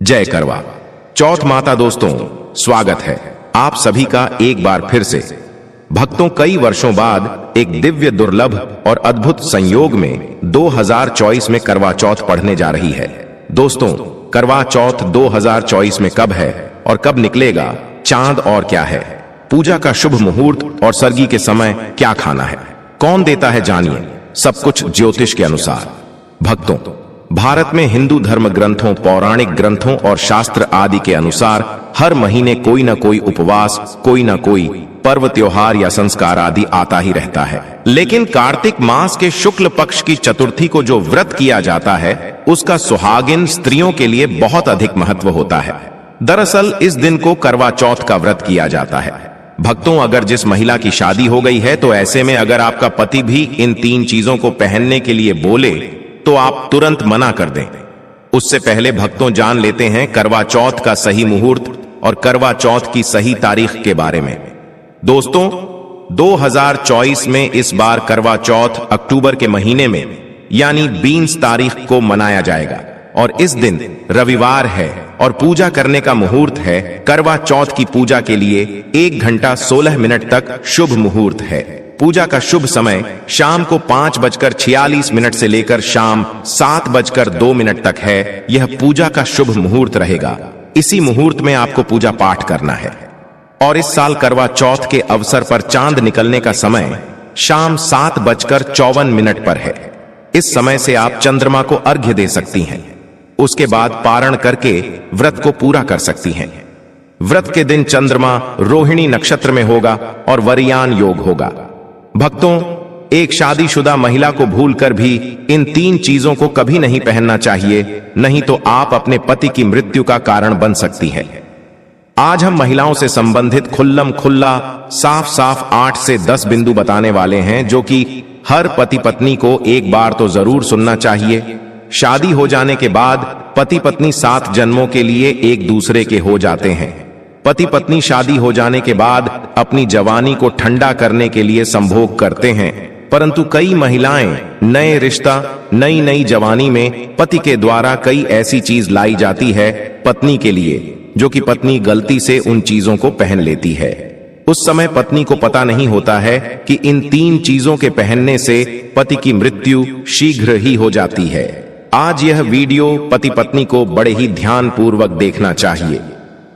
जय करवा चौथ माता। दोस्तों, स्वागत है आप सभी का एक बार फिर से। भक्तों, कई वर्षों बाद एक दिव्य, दुर्लभ और अद्भुत संयोग में 2024 में करवा चौथ पढ़ने जा रही है। दोस्तों, करवा चौथ 2024 में कब है और कब निकलेगा चांद और क्या है, पूजा का शुभ मुहूर्त और सर्गी के समय क्या खाना है, कौन देता है, जानिए सब कुछ ज्योतिष के अनुसार। भक्तों, भारत में हिंदू धर्म ग्रंथों, पौराणिक ग्रंथों और शास्त्र आदि के अनुसार हर महीने कोई न कोई उपवास, कोई न कोई पर्व, त्योहार या संस्कार आदि आता ही रहता है। लेकिन कार्तिक मास के शुक्ल पक्ष की चतुर्थी को जो व्रत किया जाता है, उसका सुहागिन स्त्रियों के लिए बहुत अधिक महत्व होता है। दरअसल इस दिन को करवा चौथ का व्रत किया जाता है। भक्तों, अगर जिस महिला की शादी हो गई है, तो ऐसे में अगर आपका पति भी इन 3 चीजों को पहनने के लिए बोले तो आप तुरंत मना कर दें। उससे पहले भक्तों, जान लेते हैं करवा चौथ का सही मुहूर्त और करवा चौथ की सही तारीख के बारे में। दोस्तों, 2024 में इस बार करवा चौथ अक्टूबर के महीने में यानी 20 तारीख को मनाया जाएगा और इस दिन रविवार है और पूजा करने का मुहूर्त है। करवा चौथ की पूजा के लिए 1 घंटा 16 मिनट तक शुभ मुहूर्त है। पूजा का शुभ समय शाम को 5:46 से लेकर शाम 7:02 तक है। यह पूजा का शुभ मुहूर्त रहेगा। इसी मुहूर्त में आपको पूजा पाठ करना है। और इस साल करवा चौथ के अवसर पर चांद निकलने का समय शाम 7:54 पर है। इस समय से आप चंद्रमा को अर्घ्य दे सकती हैं। उसके बाद पारण करके व्रत को पूरा कर सकती हैं। व्रत के दिन चंद्रमा रोहिणी नक्षत्र में होगा और वरियान योग होगा। भक्तों, एक शादीशुदा महिला को भूलकर भी इन 3 चीजों को कभी नहीं पहनना चाहिए, नहीं तो आप अपने पति की मृत्यु का कारण बन सकती हैं। आज हम महिलाओं से संबंधित खुल्लम खुल्ला, साफ साफ 8 से 10 बिंदु बताने वाले हैं, जो कि हर पति पत्नी को एक बार तो जरूर सुनना चाहिए। शादी हो जाने के बाद पति पत्नी 7 जन्मों के लिए एक दूसरे के हो जाते हैं। पति पत्नी शादी हो जाने के बाद अपनी जवानी को ठंडा करने के लिए संभोग करते हैं, परंतु कई महिलाएं नए रिश्ता, नई जवानी में पति के द्वारा कई ऐसी चीज लाई जाती है पत्नी के लिए, जो कि पत्नी गलती से उन चीजों को पहन लेती है। उस समय पत्नी को पता नहीं होता है कि इन 3 चीजों के पहनने से पति की मृत्यु शीघ्र ही हो जाती है। आज यह वीडियो पति पत्नी को बड़े ही ध्यान पूर्वक देखना चाहिए।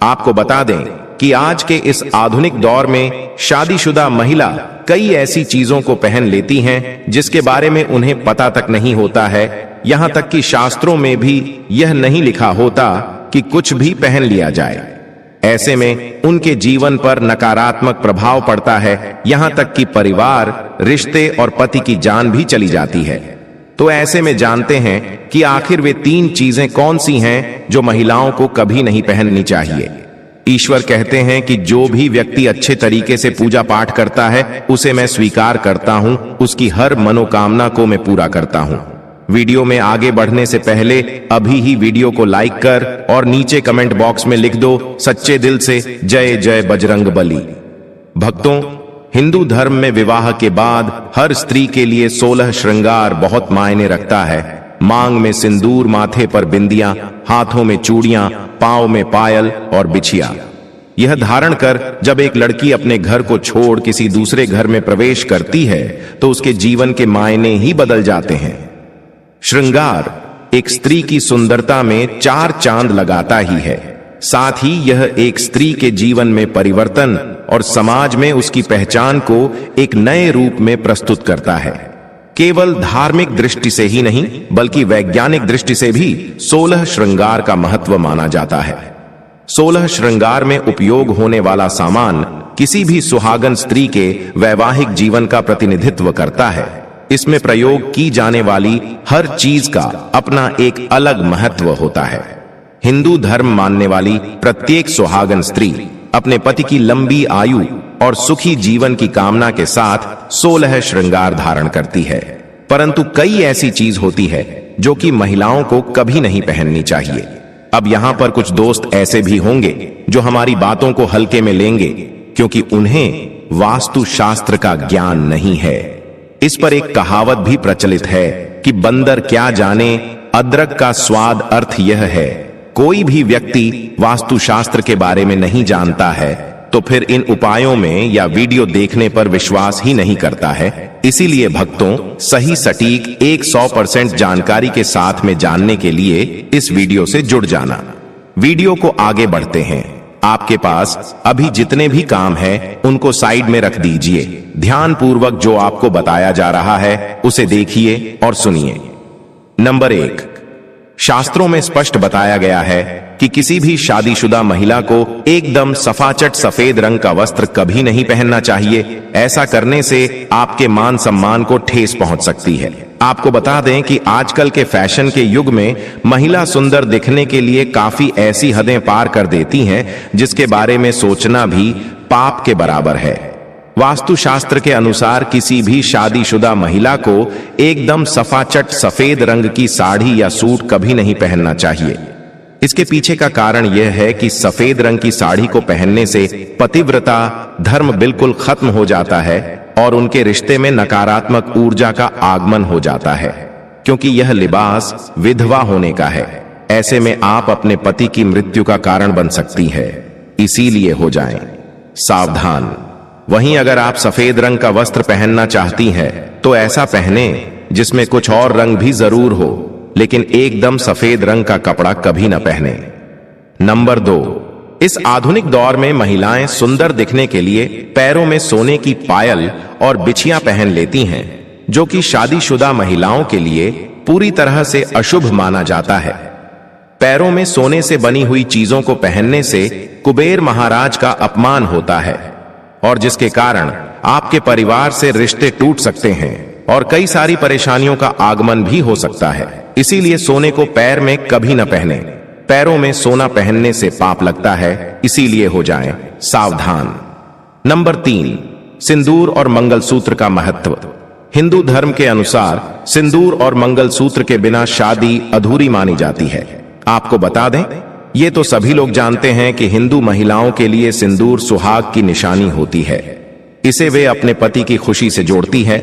आपको बता दें कि आज के इस आधुनिक दौर में शादीशुदा महिला कई ऐसी चीजों को पहन लेती हैं जिसके बारे में उन्हें पता तक नहीं होता है। यहां तक कि शास्त्रों में भी यह नहीं लिखा होता कि कुछ भी पहन लिया जाए। ऐसे में उनके जीवन पर नकारात्मक प्रभाव पड़ता है, यहां तक कि परिवार, रिश्ते और पति की जान भी चली जाती है। तो ऐसे में जानते हैं कि आखिर वे 3 चीजें कौन सी हैं जो महिलाओं को कभी नहीं पहननी चाहिए। ईश्वर कहते हैं कि जो भी व्यक्ति अच्छे तरीके से पूजा पाठ करता है, उसे मैं स्वीकार करता हूं, उसकी हर मनोकामना को मैं पूरा करता हूं। वीडियो में आगे बढ़ने से पहले अभी ही वीडियो को लाइक कर और नीचे कमेंट बॉक्स में लिख दो सच्चे दिल से जय जय बजरंग बली। भक्तों, हिंदू धर्म में विवाह के बाद हर स्त्री के लिए 16 श्रृंगार बहुत मायने रखता है। मांग में सिंदूर, माथे पर बिंदियां, हाथों में चूड़ियां, पांव में पायल और बिछिया। यह धारण कर जब एक लड़की अपने घर को छोड़ किसी दूसरे घर में प्रवेश करती है, तो उसके जीवन के मायने ही बदल जाते हैं। श्रृंगार एक स्त्री की सुंदरता में 4 चांद लगाता ही है। साथ ही यह एक स्त्री के जीवन में परिवर्तन और समाज में उसकी पहचान को एक नए रूप में प्रस्तुत करता है। केवल धार्मिक दृष्टि से ही नहीं, बल्कि वैज्ञानिक दृष्टि से भी 16 श्रृंगार का महत्व माना जाता है। 16 श्रृंगार में उपयोग होने वाला सामान किसी भी सुहागन स्त्री के वैवाहिक जीवन का प्रतिनिधित्व करता है। इसमें प्रयोग की जाने वाली हर चीज का अपना एक अलग महत्व होता है। हिंदू धर्म मानने वाली प्रत्येक सुहागन स्त्री अपने पति की लंबी आयु और सुखी जीवन की कामना के साथ 16 श्रृंगार धारण करती है। परंतु कई ऐसी चीज होती है जो कि महिलाओं को कभी नहीं पहननी चाहिए। अब यहाँ पर कुछ दोस्त ऐसे भी होंगे जो हमारी बातों को हल्के में लेंगे, क्योंकि उन्हें वास्तु शास्त्र का ज्ञान नहीं है। इस पर एक कहावत भी प्रचलित है कि बंदर क्या जाने, अदरक का स्वाद। अर्थ यह है कोई भी व्यक्ति वास्तुशास्त्र के बारे में नहीं जानता है तो फिर इन उपायों में या वीडियो देखने पर विश्वास ही नहीं करता है। इसीलिए भक्तों, सही सटीक 100% जानकारी के साथ में जानने के लिए इस वीडियो से जुड़ जाना। वीडियो को आगे बढ़ते हैं। आपके पास अभी जितने भी काम हैं उनको साइड में रख दीजिए। ध्यान पूर्वक जो आपको बताया जा रहा है उसे देखिए और सुनिए। नंबर 1, शास्त्रों में स्पष्ट बताया गया है कि किसी भी शादीशुदा महिला को एकदम सफाचट सफेद रंग का वस्त्र कभी नहीं पहनना चाहिए। ऐसा करने से आपके मान सम्मान को ठेस पहुंच सकती है। आपको बता दें कि आजकल के फैशन के युग में महिला सुंदर दिखने के लिए काफी ऐसी हदें पार कर देती हैं जिसके बारे में सोचना भी पाप के बराबर है। वास्तुशास्त्र के अनुसार किसी भी शादीशुदा महिला को एकदम सफाचट सफेद रंग की साड़ी या सूट कभी नहीं पहनना चाहिए। इसके पीछे का कारण यह है कि सफेद रंग की साड़ी को पहनने से पतिव्रता धर्म बिल्कुल खत्म हो जाता है और उनके रिश्ते में नकारात्मक ऊर्जा का आगमन हो जाता है, क्योंकि यह लिबास विधवा होने का है। ऐसे में आप अपने पति की मृत्यु का कारण बन सकती है। इसीलिए हो जाएं सावधान। वहीं अगर आप सफेद रंग का वस्त्र पहनना चाहती हैं तो ऐसा पहने जिसमें कुछ और रंग भी जरूर हो, लेकिन एकदम सफेद रंग का कपड़ा कभी न पहने। नंबर 2, इस आधुनिक दौर में महिलाएं सुंदर दिखने के लिए पैरों में सोने की पायल और बिछियां पहन लेती हैं, जो कि शादीशुदा महिलाओं के लिए पूरी तरह से अशुभ माना जाता है। पैरों में सोने से बनी हुई चीजों को पहनने से कुबेर महाराज का अपमान होता है और जिसके कारण आपके परिवार से रिश्ते टूट सकते हैं और कई सारी परेशानियों का आगमन भी हो सकता है। इसीलिए सोने को पैर में कभी न पहने। पैरों में सोना पहनने से पाप लगता है, इसीलिए हो जाएं सावधान। नंबर 3, सिंदूर और मंगलसूत्र का महत्व। हिंदू धर्म के अनुसार सिंदूर और मंगलसूत्र के बिना शादी अधूरी मानी जाती है। आपको बता दें, ये तो सभी लोग जानते हैं कि हिंदू महिलाओं के लिए सिंदूर सुहाग की निशानी होती है। इसे वे अपने पति की खुशी से जोड़ती है।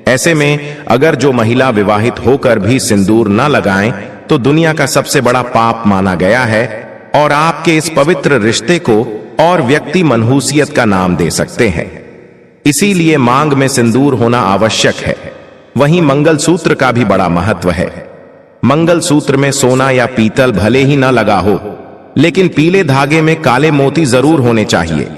ऐसे में अगर जो महिला विवाहित होकर भी सिंदूर न लगाएं तो दुनिया का सबसे बड़ा पाप माना गया है और आपके इस पवित्र रिश्ते को और व्यक्ति मनहूसियत का नाम दे सकते हैं। इसीलिए मांग में सिंदूर होना आवश्यक है। वहीं मंगलसूत्र का भी बड़ा महत्व है। मंगलसूत्र में सोना या पीतल भले ही न लगा हो, लेकिन पीले धागे में काले मोती जरूर होने चाहिए।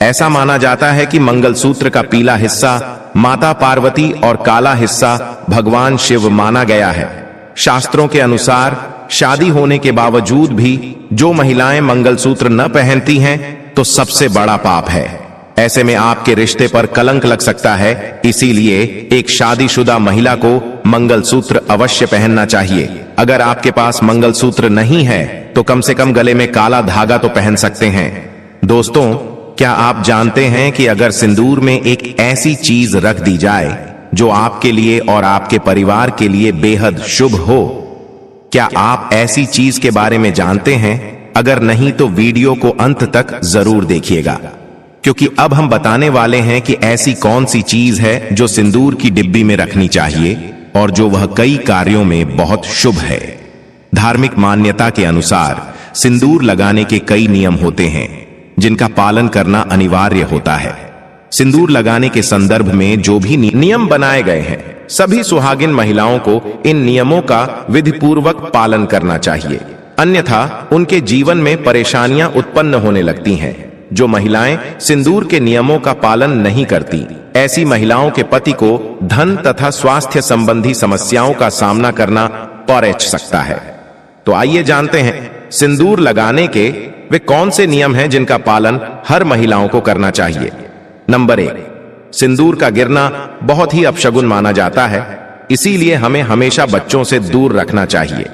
ऐसा माना जाता है कि मंगलसूत्र का पीला हिस्सा माता पार्वती और काला हिस्सा भगवान शिव माना गया है। शास्त्रों के अनुसार शादी होने के बावजूद भी जो महिलाएं मंगलसूत्र न पहनती हैं तो सबसे बड़ा पाप है। ऐसे में आपके रिश्ते पर कलंक लग सकता है। इसीलिए एक शादीशुदा महिला को मंगलसूत्र अवश्य पहनना चाहिए। अगर आपके पास मंगलसूत्र नहीं है तो कम से कम गले में काला धागा तो पहन सकते हैं। दोस्तों, क्या आप जानते हैं कि अगर सिंदूर में एक ऐसी चीज रख दी जाए जो आपके लिए और आपके परिवार के लिए बेहद शुभ हो? क्या आप ऐसी चीज के बारे में जानते हैं? अगर नहीं तो वीडियो को अंत तक जरूर देखिएगा, क्योंकि अब हम बताने वाले हैं कि ऐसी कौन सी चीज है जो सिंदूर की डिब्बी में रखनी चाहिए और जो वह कई कार्यों में बहुत शुभ है। धार्मिक मान्यता के अनुसार सिंदूर लगाने के कई नियम होते हैं जिनका पालन करना अनिवार्य होता है। सिंदूर लगाने के संदर्भ में जो भी नियम बनाए गए हैं, सभी सुहागिन महिलाओं को इन नियमों का विधिपूर्वक पालन करना चाहिए, अन्यथा उनके जीवन में परेशानियां उत्पन्न होने लगती हैं। जो महिलाएं सिंदूर के नियमों का पालन नहीं करती, ऐसी महिलाओं के पति को धन तथा स्वास्थ्य संबंधी समस्याओं का सामना करना पड़ सकता है। तो आइए जानते हैं सिंदूर लगाने के वे कौन से नियम हैं जिनका पालन हर महिलाओं को करना चाहिए। नंबर 1, सिंदूर का गिरना बहुत ही अपशगुन माना जाता है, इसीलिए हमें हमेशा बच्चों से दूर रखना चाहिए।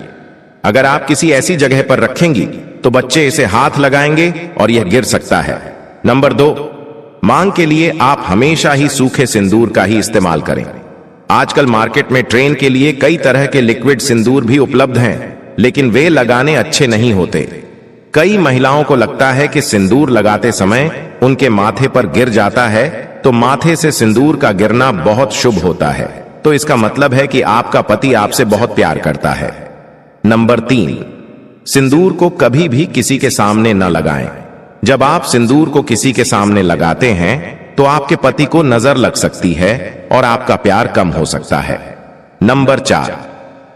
अगर आप किसी ऐसी जगह पर रखेंगी तो बच्चे इसे हाथ लगाएंगे और यह गिर सकता है। नंबर 2, मांग के लिए आप हमेशा ही सूखे सिंदूर का ही इस्तेमाल करें। आजकल मार्केट में ट्रेन के लिए कई तरह के लिक्विड सिंदूर भी उपलब्ध हैं, लेकिन वे लगाने अच्छे नहीं होते। कई महिलाओं को लगता है कि सिंदूर लगाते समय उनके माथे पर गिर जाता है, तो माथे से सिंदूर का गिरना बहुत शुभ होता है। तो इसका मतलब है कि आपका पति आपसे बहुत प्यार करता है। नंबर 3, सिंदूर को कभी भी किसी के सामने न लगाएं। जब आप सिंदूर को किसी के सामने लगाते हैं तो आपके पति को नजर लग सकती है और आपका प्यार कम हो सकता है। नंबर 4,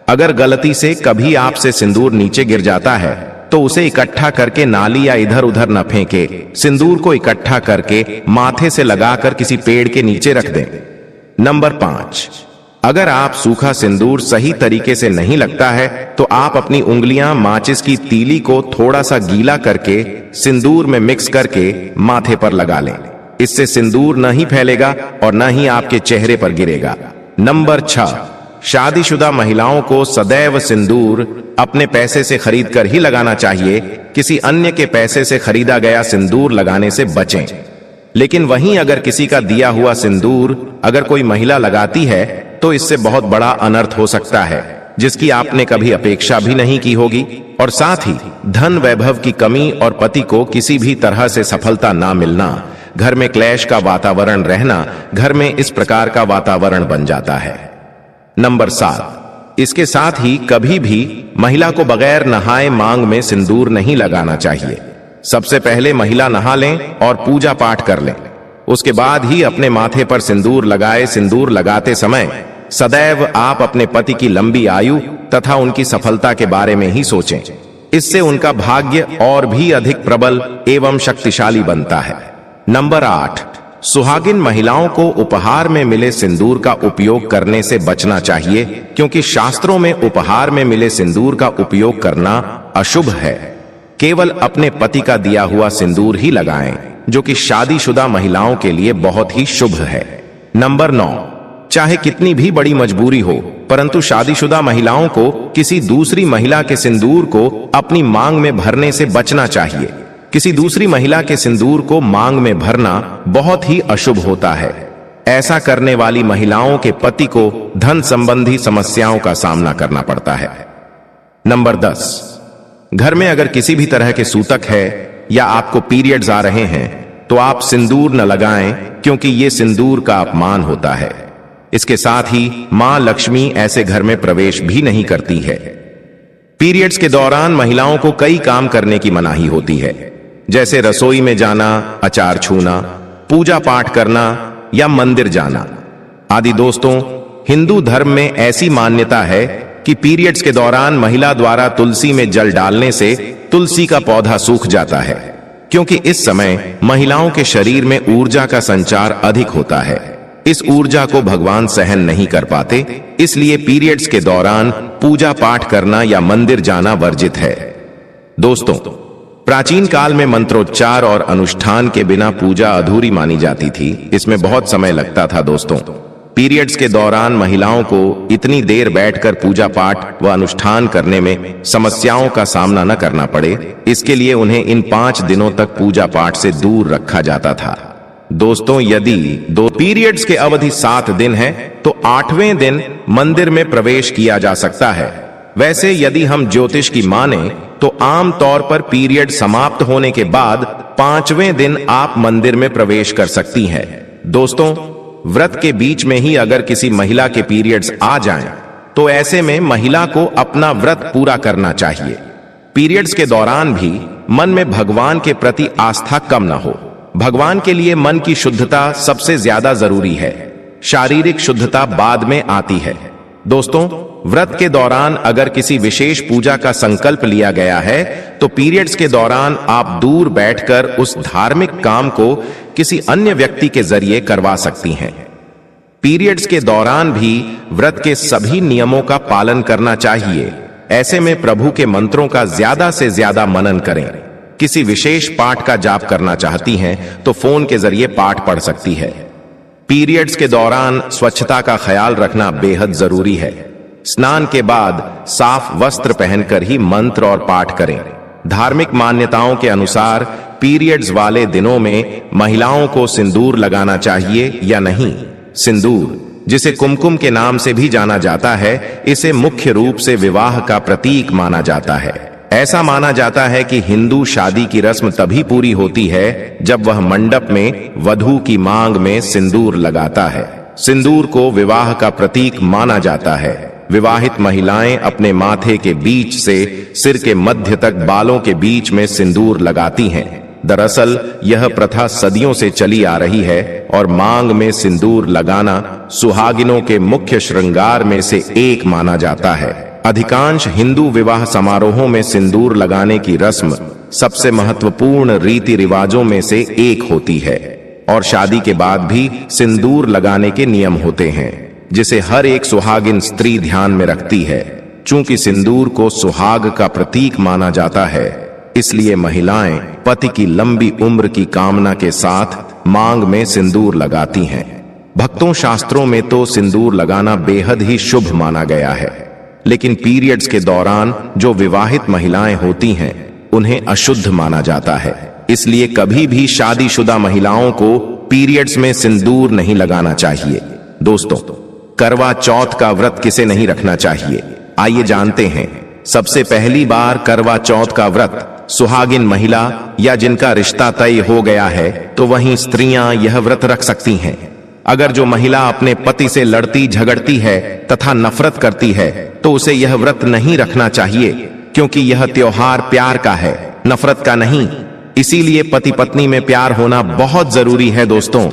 अगर गलती से कभी आपसे सिंदूर नीचे गिर जाता है तो उसे इकट्ठा करके नाली या इधर उधर न फेंके। सिंदूर को इकट्ठा करके माथे से लगाकर किसी पेड़ के नीचे रख दें। नंबर 5, अगर आप सूखा सिंदूर सही तरीके से नहीं लगता है तो आप अपनी उंगलियां माचिस की तीली को थोड़ा सा गीला करके सिंदूर में मिक्स करके माथे पर लगा लें। इससे सिंदूर न ही फैलेगा और न ही आपके चेहरे पर गिरेगा। नंबर 6, शादीशुदा महिलाओं को सदैव सिंदूर अपने पैसे से खरीद कर ही लगाना चाहिए। किसी अन्य के पैसे से खरीदा गया सिंदूर लगाने से बचें। लेकिन वहीं अगर किसी का दिया हुआ सिंदूर अगर कोई महिला लगाती है तो इससे बहुत बड़ा अनर्थ हो सकता है, जिसकी आपने कभी अपेक्षा भी नहीं की होगी, और साथ ही धन वैभव की कमी और पति को किसी भी तरह से सफलता ना मिलना, घर में क्लेश का वातावरण रहना, घर में इस प्रकार का वातावरण बन जाता है। नंबर 7, इसके साथ ही कभी भी महिला को बगैर नहाए मांग में सिंदूर नहीं लगाना चाहिए। सबसे पहले महिला नहा लें और पूजा पाठ कर लें, उसके बाद ही अपने माथे पर सिंदूर लगाए। सिंदूर लगाते समय सदैव आप अपने पति की लंबी आयु तथा उनकी सफलता के बारे में ही सोचें। इससे उनका भाग्य और भी अधिक प्रबल एवं शक्तिशाली बनता है। नंबर 8, सुहागिन महिलाओं को उपहार में मिले सिंदूर का उपयोग करने से बचना चाहिए, क्योंकि शास्त्रों में उपहार में मिले सिंदूर का उपयोग करना अशुभ है। केवल अपने पति का दिया हुआ सिंदूर ही लगाएं, जो कि शादीशुदा महिलाओं के लिए बहुत ही शुभ है। नंबर 9, चाहे कितनी भी बड़ी मजबूरी हो, परंतु शादीशुदा महिलाओं को किसी दूसरी महिला के सिंदूर को अपनी मांग में भरने से बचना चाहिए। किसी दूसरी महिला के सिंदूर को मांग में भरना बहुत ही अशुभ होता है। ऐसा करने वाली महिलाओं के पति को धन संबंधी समस्याओं का सामना करना पड़ता है। नंबर 10, घर में अगर किसी भी तरह के सूतक है या आपको पीरियड्स आ रहे हैं तो आप सिंदूर न लगाएं, क्योंकि ये सिंदूर का अपमान होता है। इसके साथ ही मां लक्ष्मी ऐसे घर में प्रवेश भी नहीं करती है। पीरियड्स के दौरान महिलाओं को कई काम करने की मनाही होती है, जैसे रसोई में जाना, अचार छूना, पूजा पाठ करना या मंदिर जाना आदि। दोस्तों, हिंदू धर्म में ऐसी मान्यता है कि पीरियड्स के दौरान महिला द्वारा तुलसी में जल डालने से तुलसी का पौधा सूख जाता है, क्योंकि इस समय महिलाओं के शरीर में ऊर्जा का संचार अधिक होता है। इस ऊर्जा को भगवान सहन नहीं कर पाते, इसलिए पीरियड्स के दौरान पूजा पाठ करना या मंदिर जाना वर्जित है। दोस्तों, प्राचीन काल में मंत्रोच्चार और अनुष्ठान के बिना पूजा अधूरी मानी जाती थी। इसमें बहुत समय लगता था। दोस्तों, पीरियड्स के दौरान महिलाओं को इतनी देर बैठकर पूजा पाठ व अनुष्ठान करने में समस्याओं का सामना न करना पड़े, इसके लिए उन्हें इन 5 दिनों तक पूजा पाठ से दूर रखा जाता था। दोस्तों, यदि 2 पीरियड्स के अवधि 7 दिन है तो 8वें दिन मंदिर में प्रवेश किया जा सकता है। वैसे यदि हम ज्योतिष की माने तो आम तौर पर पीरियड समाप्त होने के बाद 5वें दिन आप मंदिर में प्रवेश कर सकती हैं। दोस्तों, व्रत के बीच में ही अगर किसी महिला के पीरियड्स आ जाएं, तो ऐसे में महिला को अपना व्रत पूरा करना चाहिए। पीरियड्स के दौरान भी मन में भगवान के प्रति आस्था कम न हो। भगवान के लिए मन की शुद्धता सबसे ज्यादा जरूरी है, शारीरिक शुद्धता बाद में आती है। दोस्तों, व्रत के दौरान अगर किसी विशेष पूजा का संकल्प लिया गया है तो पीरियड्स के दौरान आप दूर बैठकर उस धार्मिक काम को किसी अन्य व्यक्ति के जरिए करवा सकती हैं। पीरियड्स के दौरान भी व्रत के सभी नियमों का पालन करना चाहिए। ऐसे में प्रभु के मंत्रों का ज्यादा से ज्यादा मनन करें। किसी विशेष पाठ का जाप करना चाहती हैं तो फोन के जरिए पाठ पढ़ सकती है। पीरियड्स के दौरान स्वच्छता का ख्याल रखना बेहद जरूरी है। स्नान के बाद साफ वस्त्र पहनकर ही मंत्र और पाठ करें। धार्मिक मान्यताओं के अनुसार पीरियड्स वाले दिनों में महिलाओं को सिंदूर लगाना चाहिए या नहीं। सिंदूर, जिसे कुमकुम के नाम से भी जाना जाता है, इसे मुख्य रूप से विवाह का प्रतीक माना जाता है। ऐसा माना जाता है कि हिंदू शादी की रस्म तभी पूरी होती है जब वह मंडप में वधू की मांग में सिंदूर लगाता है। सिंदूर को विवाह का प्रतीक माना जाता है। विवाहित महिलाएं अपने माथे के बीच से सिर के मध्य तक बालों के बीच में सिंदूर लगाती हैं। दरअसल यह प्रथा सदियों से चली आ रही है और मांग में सिंदूर लगाना सुहागिनों के मुख्य श्रृंगार में से एक माना जाता है। अधिकांश हिंदू विवाह समारोहों में सिंदूर लगाने की रस्म सबसे महत्वपूर्ण रीति रिवाजों में से एक होती है और शादी के बाद भी सिंदूर लगाने के नियम होते हैं, जिसे हर एक सुहागिन स्त्री ध्यान में रखती है। चूंकि सिंदूर को सुहाग का प्रतीक माना जाता है, इसलिए महिलाएं पति की लंबी उम्र की कामना के साथ मांग में सिंदूर लगाती हैं। भक्तों, शास्त्रों में तो सिंदूर लगाना बेहद ही शुभ माना गया है, लेकिन पीरियड्स के दौरान जो विवाहित महिलाएं होती हैं उन्हें अशुद्ध माना जाता है। इसलिए कभी भी शादीशुदा महिलाओं को पीरियड्स में सिंदूर नहीं लगाना चाहिए। दोस्तों, करवा चौथ का व्रत किसे नहीं रखना चाहिए, आइए जानते हैं। सबसे पहली बार करवा चौथ का व्रत सुहागिन महिला या जिनका रिश्ता तय हो गया है तो वहीं स्त्रियां यह व्रत रख सकती हैं। अगर जो महिला अपने पति से लड़ती झगड़ती है तथा नफरत करती है तो उसे यह व्रत नहीं रखना चाहिए, क्योंकि यह त्योहार प्यार का है, नफरत का नहीं। इसीलिए पति पत्नी में प्यार होना बहुत जरूरी है। दोस्तों,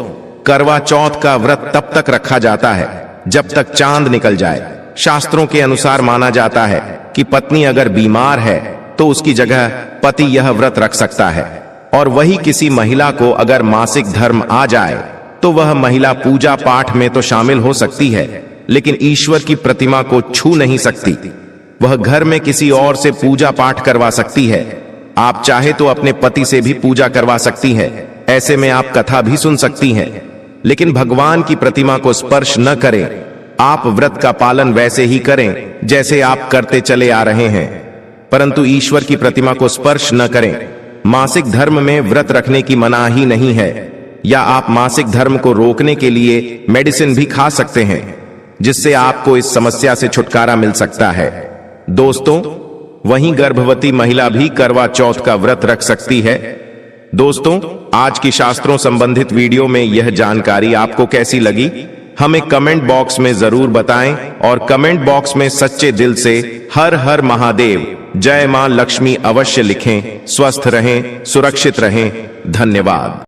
करवा चौथ का व्रत तब तक रखा जाता है जब तक चांद निकल जाए। शास्त्रों के अनुसार माना जाता है कि पत्नी अगर बीमार है तो उसकी जगह पति यह व्रत रख सकता है, और वही किसी महिला को अगर मासिक धर्म आ जाए तो वह महिला पूजा पाठ में तो शामिल हो सकती है, लेकिन ईश्वर की प्रतिमा को छू नहीं सकती। वह घर में किसी और से पूजा पाठ करवा सकती है। आप चाहे तो अपने पति से भी पूजा करवा सकती है। ऐसे में आप कथा भी सुन सकती हैं, लेकिन भगवान की प्रतिमा को स्पर्श न करें। आप व्रत का पालन वैसे ही करें जैसे आप करते चले आ रहे हैं, परंतु ईश्वर की प्रतिमा को स्पर्श न करें। मासिक धर्म में व्रत रखने की मनाही नहीं है, या आप मासिक धर्म को रोकने के लिए मेडिसिन भी खा सकते हैं, जिससे आपको इस समस्या से छुटकारा मिल सकता है। दोस्तों, वहीं गर्भवती महिला भी करवा चौथ का व्रत रख सकती है। दोस्तों, आज की शास्त्रों संबंधित वीडियो में यह जानकारी आपको कैसी लगी, हमें कमेंट बॉक्स में जरूर बताएं, और कमेंट बॉक्स में सच्चे दिल से हर हर महादेव, जय मां लक्ष्मी अवश्य लिखें। स्वस्थ रहें, सुरक्षित रहें। धन्यवाद।